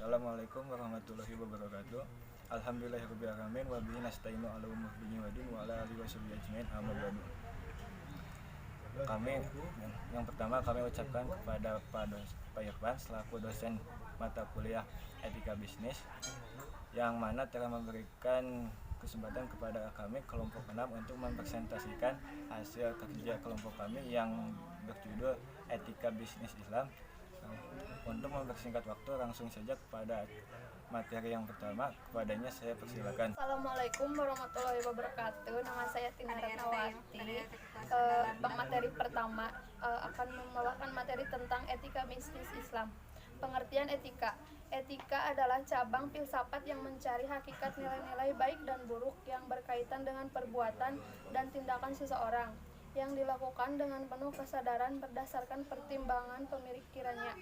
Assalamualaikum warahmatullahi wabarakatuh. Alhamdulillahirabbil alamin wa bihi nasta'inu ala umuri dunya wa din wa ala alihi washabihi ajmain amma ba'du. Yang pertama kami ucapkan kepada Pak Irfan selaku dosen mata kuliah etika bisnis yang mana telah memberikan kesempatan kepada kami kelompok 6 untuk mempresentasikan hasil kerja kelompok kami yang berjudul Etika Bisnis Islam. Untuk mempersingkat waktu, langsung saja kepada materi yang pertama. Kepadanya saya persilakan. Assalamualaikum warahmatullahi wabarakatuh. Nama saya Tina Ratnawati. Materi pertama akan membawakan materi tentang etika bisnis Islam. Pengertian etika. Etika adalah cabang filsafat yang mencari hakikat nilai-nilai baik dan buruk yang berkaitan dengan perbuatan dan tindakan seseorang, yang dilakukan dengan penuh kesadaran berdasarkan pertimbangan pemikirannya.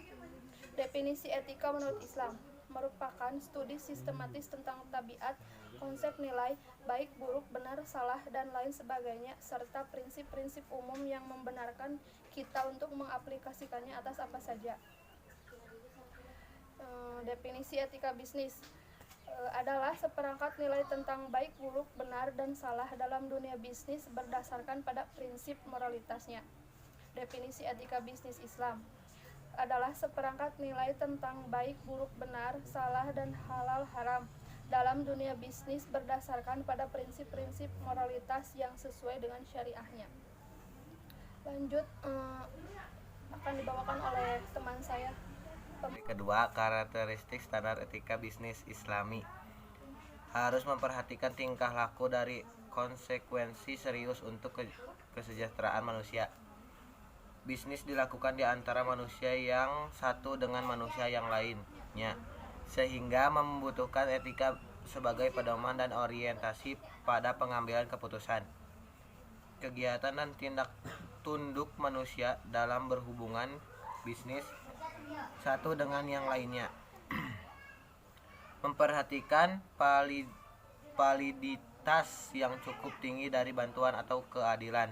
Definisi etika menurut Islam merupakan studi sistematis tentang tabiat, konsep nilai, baik, buruk, benar, salah, dan lain sebagainya, serta prinsip-prinsip umum yang membenarkan kita untuk mengaplikasikannya atas apa saja. Definisi etika bisnis adalah seperangkat nilai tentang baik, buruk, benar, dan salah dalam dunia bisnis berdasarkan pada prinsip moralitasnya. Definisi etika bisnis Islam adalah seperangkat nilai tentang baik, buruk, benar, salah, dan halal, haram dalam dunia bisnis berdasarkan pada prinsip-prinsip moralitas yang sesuai dengan syariahnya. Lanjut, akan dibawakan oleh teman saya. Kedua, karakteristik standar etika bisnis Islami. Harus memperhatikan tingkah laku dari konsekuensi serius untuk kesejahteraan manusia. Bisnis dilakukan di antara manusia yang satu dengan manusia yang lainnya, sehingga membutuhkan etika sebagai pedoman dan orientasi pada pengambilan keputusan. Kegiatan dan tindak tunduk manusia dalam berhubungan bisnis satu dengan yang lainnya. Memperhatikan validitas yang cukup tinggi dari bantuan atau keadilan,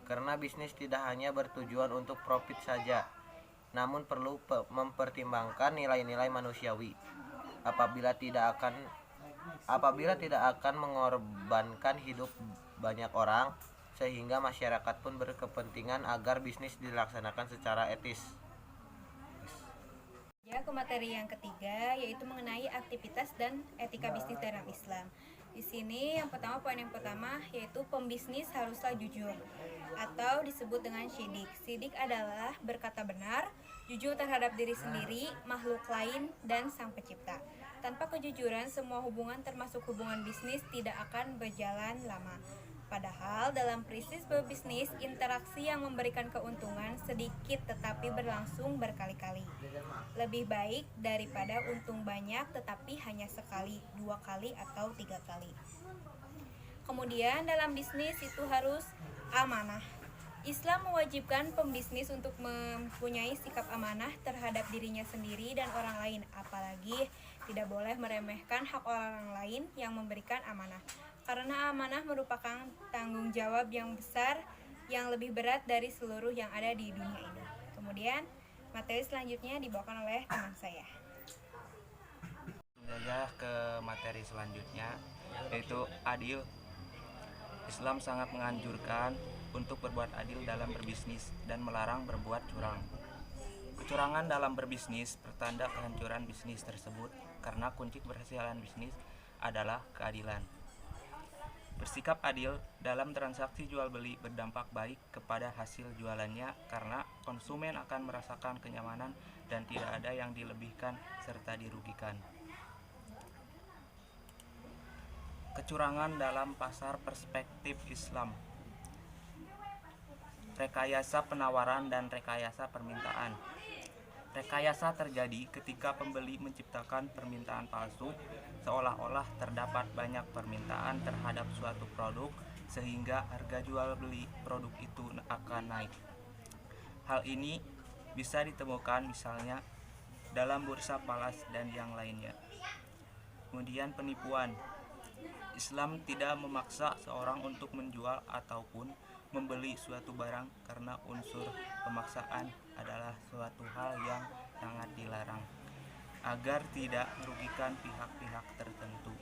karena bisnis tidak hanya bertujuan untuk profit saja, namun perlu mempertimbangkan nilai-nilai manusiawi. Apabila tidak akan mengorbankan hidup banyak orang, sehingga masyarakat pun berkepentingan agar bisnis dilaksanakan secara etis. Ke materi yang ketiga, yaitu mengenai aktivitas dan etika bisnis dalam Islam. Di sini poin yang pertama yaitu pembisnis haruslah jujur atau disebut dengan syidik. Syidik adalah berkata benar, jujur terhadap diri sendiri, makhluk lain, dan sang pencipta. Tanpa kejujuran, semua hubungan termasuk hubungan bisnis tidak akan berjalan lama. Padahal dalam prinsip berbisnis, interaksi yang memberikan keuntungan sedikit tetapi berlangsung berkali-kali. Lebih baik daripada untung banyak tetapi hanya sekali, 2 kali, atau 3 kali. Kemudian dalam bisnis itu harus amanah. Islam mewajibkan pembisnis untuk mempunyai sikap amanah terhadap dirinya sendiri dan orang lain, apalagi tidak boleh meremehkan hak orang lain yang memberikan amanah. Karena amanah merupakan tanggung jawab yang besar, yang lebih berat dari seluruh yang ada di dunia ini. Kemudian materi selanjutnya dibawakan oleh teman saya. Saya ke materi selanjutnya, yaitu adil. Islam sangat menganjurkan untuk berbuat adil dalam berbisnis dan melarang berbuat curang. Kecurangan dalam berbisnis pertanda kehancuran bisnis tersebut, karena kunci keberhasilan bisnis adalah keadilan. Bersikap adil dalam transaksi jual beli berdampak baik kepada hasil jualannya, karena konsumen akan merasakan kenyamanan dan tidak ada yang dilebihkan serta dirugikan. Kecurangan dalam pasar perspektif Islam. Rekayasa penawaran dan rekayasa permintaan. Rekayasa terjadi ketika pembeli menciptakan permintaan palsu, seolah-olah terdapat banyak permintaan terhadap suatu produk sehingga harga jual beli produk itu akan naik. Hal ini bisa ditemukan misalnya dalam bursa falas dan yang lainnya. Kemudian penipuan. Islam tidak memaksa seorang untuk menjual ataupun membeli suatu barang, karena unsur pemaksaan adalah suatu hal yang sangat dilarang. agar tidak merugikan pihak-pihak tertentu.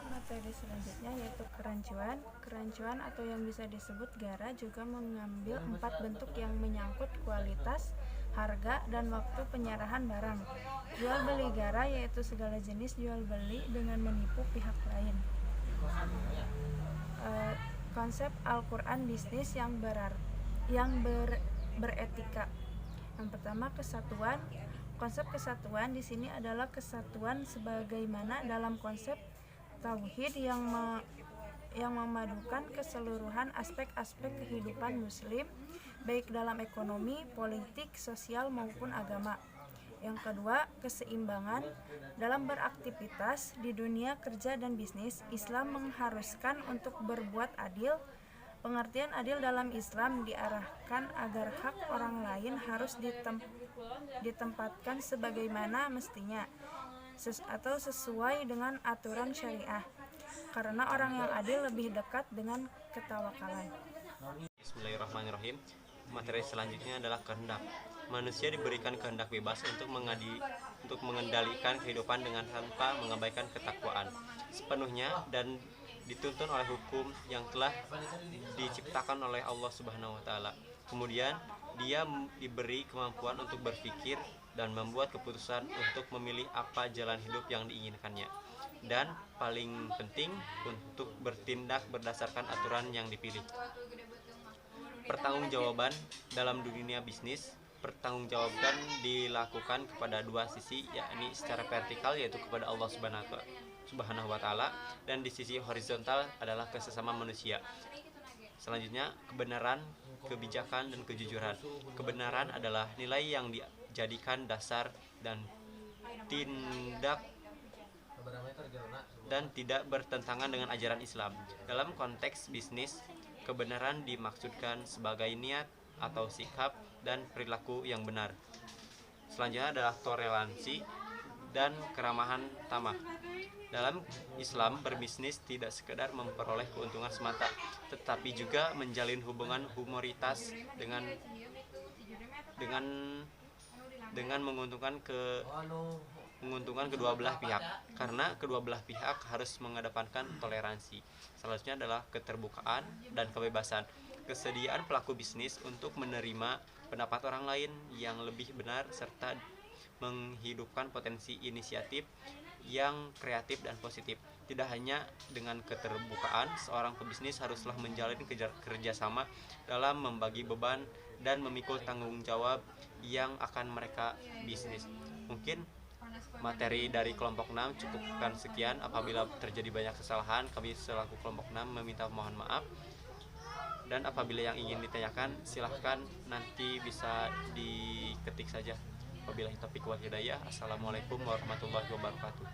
Materi selanjutnya yaitu kerancuan. Kerancuan atau yang bisa disebut gara juga mengambil 4 bentuk yang menyangkut kualitas, harga, dan waktu penyerahan barang. Jual beli gara yaitu segala jenis jual beli dengan menipu pihak lain. Konsep Al-Quran bisnis yang beretika. Yang pertama, kesatuan. Konsep kesatuan di sini adalah kesatuan sebagaimana dalam konsep tauhid yang memadukan keseluruhan aspek-aspek kehidupan muslim baik dalam ekonomi, politik, sosial maupun agama. Yang kedua, keseimbangan. Dalam beraktivitas di dunia kerja dan bisnis, Islam mengharuskan untuk berbuat adil. Pengertian adil dalam Islam diarahkan agar hak orang lain harus ditempatkan sebagaimana mestinya atau sesuai dengan aturan syariah, karena orang yang adil lebih dekat dengan ketawakalan. Bismillahirrahmanirrahim. Materi selanjutnya adalah kehendak. Manusia diberikan kehendak bebas untuk mengendalikan kehidupan dengan tanpa mengabaikan ketakwaan sepenuhnya dan dituntun oleh hukum yang telah diciptakan oleh Allah Subhanahu wa taala. Kemudian dia diberi kemampuan untuk berpikir dan membuat keputusan untuk memilih apa jalan hidup yang diinginkannya. Dan paling penting untuk bertindak berdasarkan aturan yang dipilih. Pertanggungjawaban dalam dunia bisnis, pertanggungjawaban dilakukan kepada dua sisi, yakni secara vertikal yaitu kepada Allah Subhanahu wa taala, dan di sisi horizontal adalah ke sesama manusia. Selanjutnya, kebenaran, kebijakan, dan kejujuran. Kebenaran adalah nilai yang dijadikan dasar dan tidak bertentangan dengan ajaran Islam. Dalam konteks bisnis, kebenaran dimaksudkan sebagai niat atau sikap dan perilaku yang benar. Selanjutnya adalah toleransi dan keramahan tamah. Dalam Islam, berbisnis tidak sekedar memperoleh keuntungan semata, tetapi juga menjalin hubungan humoritas dengan menguntungkan kedua belah pihak, karena kedua belah pihak harus mengedepankan toleransi. Selanjutnya adalah keterbukaan dan kebebasan. Kesediaan pelaku bisnis untuk menerima pendapat orang lain yang lebih benar serta menghidupkan potensi inisiatif yang kreatif dan positif. Tidak hanya dengan keterbukaan, seorang pebisnis haruslah menjalin kerjasama dalam membagi beban dan memikul tanggung jawab yang akan mereka bisnis. Mungkin materi dari kelompok 6 cukupkan sekian. Apabila terjadi banyak kesalahan, kami selaku kelompok 6 meminta mohon maaf. Dan apabila yang ingin ditanyakan, silahkan nanti bisa diketik saja. Wabillahi taufiq wal hidayah. Assalamualaikum warahmatullahi wabarakatuh.